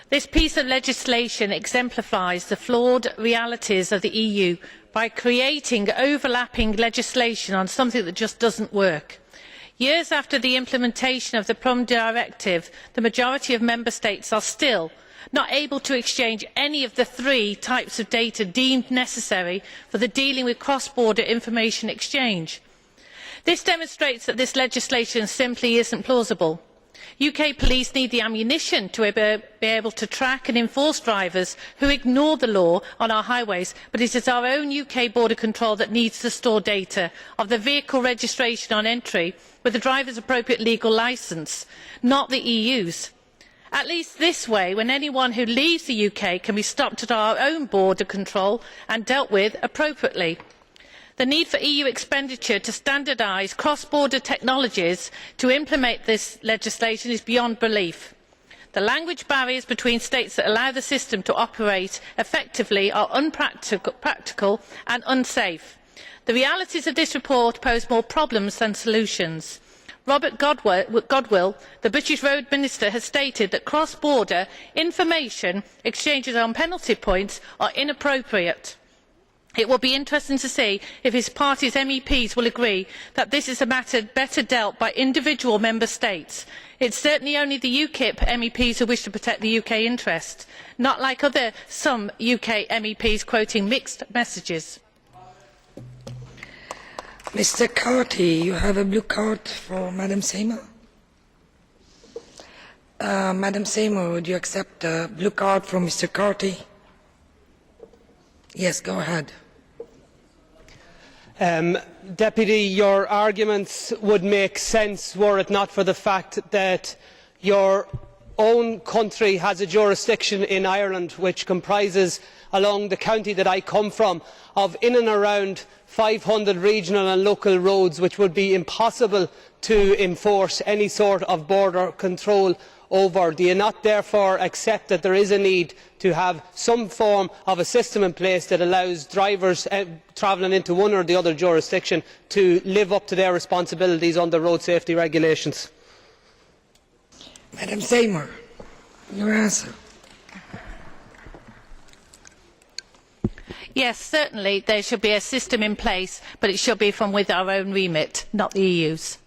This piece of legislation exemplifies the flawed realities of the EU by creating overlapping legislation on something that just does not work. Years after the implementation of the PRUM directive, the majority of Member States are still not able to exchange any of the 3 types of data deemed necessary for the dealing with cross-border information exchange. This demonstrates that this legislation simply is not plausible. UK police need the ammunition to be able to track and enforce drivers who ignore the law on our highways, but it is our own UK border control that needs to store data of the vehicle registration on entry with the driver's appropriate legal licence, not the EU's. At least this way, when anyone who leaves the UK can be stopped at our own border control and dealt with appropriately. The need for EU expenditure to standardise cross-border technologies to implement this legislation is beyond belief. The language barriers between states that allow the system to operate effectively are unpractical and unsafe. The realities of this report pose more problems than solutions. Robert Godwill, the British Road Minister, has stated that cross-border information exchanges on penalty points are inappropriate. It will be interesting to see if his party's MEPs will agree that this is a matter better dealt by individual Member States. It is certainly only the UKIP MEPs who wish to protect the UK interest, not like some UK MEPs quoting mixed messages. Mr. CARTHY, you have a blue card for Madam Seymour. Madam Seymour, would you accept a blue card from Mr. CARTHY? Yes, go ahead. Deputy, your arguments would make sense were it not for the fact that your own country has a jurisdiction in Ireland which comprises, along the county that I come from, of in and around 500 regional and local roads which would be impossible to enforce any sort of border control over. Do you not therefore accept that there is a need to have some form of a system in place that allows drivers travelling into one or the other jurisdiction to live up to their responsibilities under road safety regulations? Madam Seymour, your answer. Yes, certainly there should be a system in place, but it should be from within our own remit, not the EU's.